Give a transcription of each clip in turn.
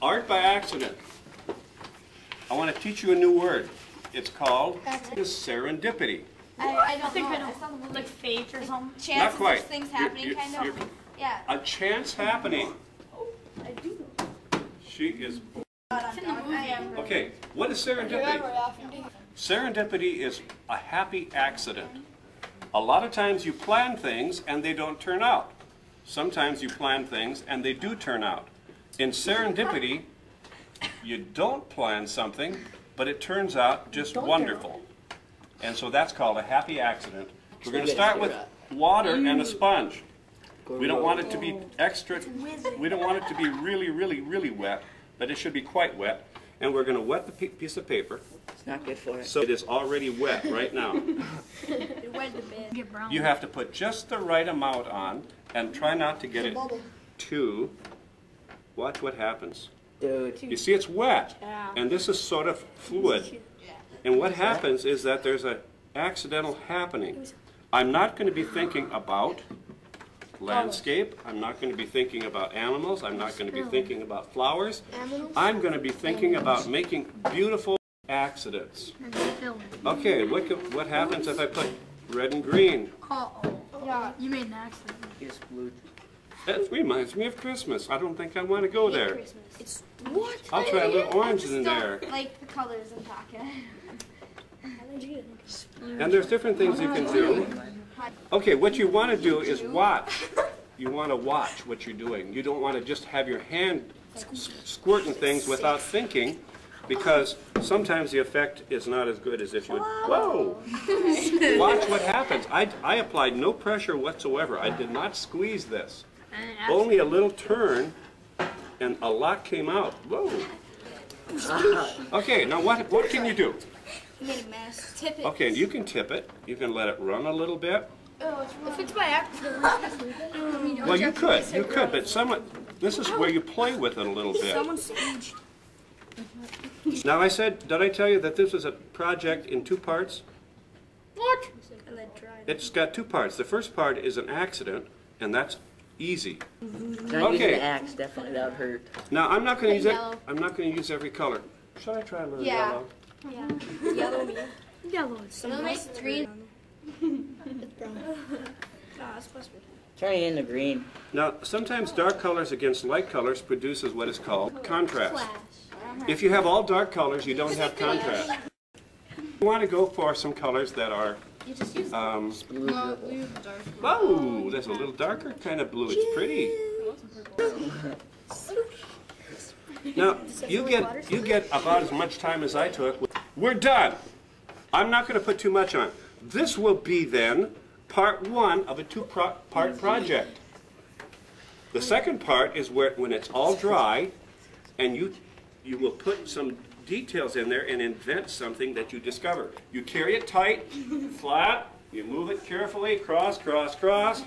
Art by accident. I want to teach you a new word. It's called serendipity. I think I know. Like fate or something. Chances Not quite. of things happening, kind of. Yeah. A chance happening. I do know. She is. It's in the movie. Okay, what is serendipity? Serendipity is a happy accident. A lot of times you plan things and they don't turn out. Sometimes you plan things and they do turn out. In serendipity, you don't plan something, but it turns out just wonderful. And so that's called a happy accident. We're going to start with water and a sponge. We don't want it to be extra, we don't want it to be really, really, really wet, but it should be quite wet. And we're going to wet the piece of paper. It's not good for it. So it is already wet right now. You have to put just the right amount on and try not to get it too. Watch what happens. Dude. You see, it's wet, and this is sort of fluid. And what happens is that there's an accidental happening. I'm not going to be thinking about landscape. I'm not going to be thinking about animals. I'm not going to be thinking about flowers. I'm going to be thinking about making beautiful accidents. Okay, what happens if I put red and green? Uh-oh. Yeah, you made an accident. Here's blue. That reminds me of Christmas. I don't think I want to go there. It's what? I'll try a little orange in there. Like the colors I'm talking. And there's different things you can do. Okay, what you want to do is watch. You want to watch what you're doing. You don't want to just have your hand squirting things without thinking, because sometimes the effect is not as good as if you would. Whoa! Watch what happens. I applied no pressure whatsoever. I did not squeeze this. Only a little turn, and a lot came out. Whoa! Okay, now what can you do? You made a mess. Tip it. Okay, you can tip it. You can let it run a little bit. If it's by accident, Well, you could, but this is where you play with it a little bit. Now did I tell you that this is a project in 2 parts? What? It's got 2 parts. The first part is an accident, and that's easy. Not using the axe, definitely that would hurt. Now I'm not going to use it. I'm not going to use every color. Should I try a little yellow? Yeah. Yellow. Yellow. It's Nice green. It's brown. Try in the green. Now, sometimes dark colors against light colors produces what is called contrast. If you have all dark colors, you don't have contrast. You want to go for some colors that are, oh, there's a little darker kind of blue. It's pretty. Now, you get about as much time as I took. We're done. I'm not going to put too much on. This will be then part 1 of a 2-part project. The second part is when it's all dry, and you will put some details in there and invent something that you discover. You carry it tight, flat, you move it carefully, cross, cross, cross,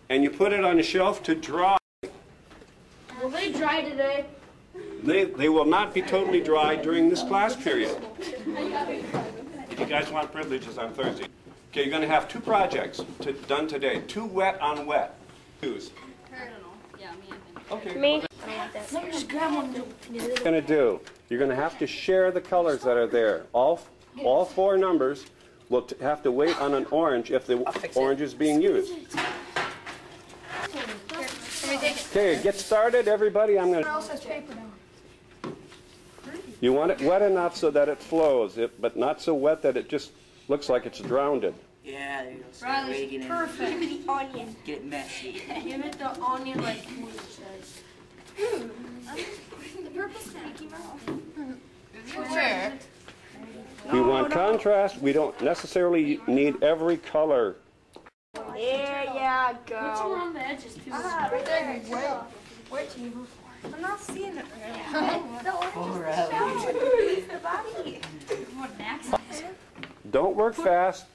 and you put it on a shelf to dry. Will they dry today? They will not be totally dry during this class period. If you guys want privileges on Thursday. Okay, you're going to have 2 projects done today. 2 wet on wet. Use. Okay. Me? Let me just grab one. What you're going to do, you're going to have to share the colors that are there. All 4 numbers will have to wait on an orange if the orange is being used. Okay, get started, everybody. I'm going to... You want it wet enough so that it flows, but not so wet that it just looks like it's drowned. Yeah, there you go. Start waking it. Perfect. Onion. Get it messy. Give it the onion like Moose says. The purple Mickey Mouse. Sure. We want contrast. We don't necessarily need every color. Yeah, go. What's around the edges too? Right there. Where to you? I'm not seeing it. The orange is the body. Don't work fast.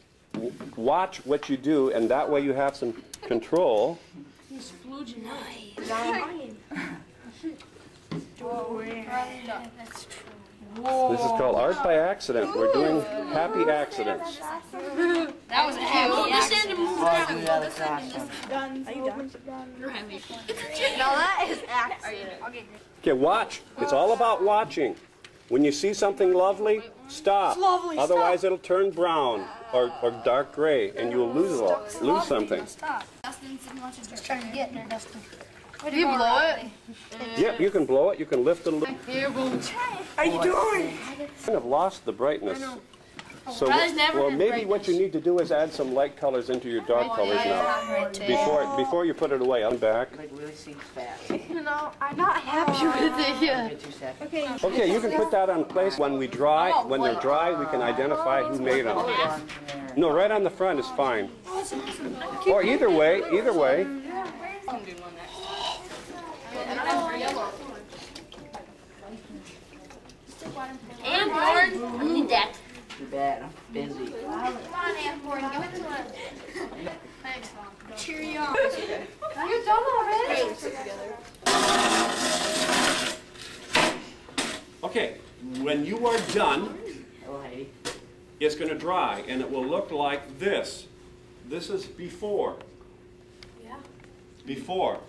Watch what you do, and that way you have some control. He's splooging. Nice. Oh, yeah. That's true. This is called art by accident. We're doing happy accidents. That was a happy accident. Oh, do that across one. Guns. Are you done? No, that is accident. Okay, watch. It's all about watching. When you see something lovely, stop. Lovely, Otherwise, it'll turn brown or dark gray, and you'll lose something. Stop. Just trying to get there, Dustin. Did you blow it? Yep, you can blow it. You can lift it a little. Here, boom. Are you doing? Kind of lost the brightness. So, Brothers never well, have maybe brightness. what you need to do is add some light colors into your dark colors now. Before you put it away, I'm back. Like really sinks fast. No, I'm not happy with it yet. Give it 2 seconds. Okay. Okay, you can put that on place. When they're dry, we can identify who made them. Hold on from there. No, right on the front is fine. Or either way. And Born, I need that. Too bad. I'm busy. Come on, Amborn, give it to us. Thanks, Mom. Cheerio. You're done already? Okay, when you are done, Oh, hey. it's going to dry, and it will look like this. This is before. Yeah. Before.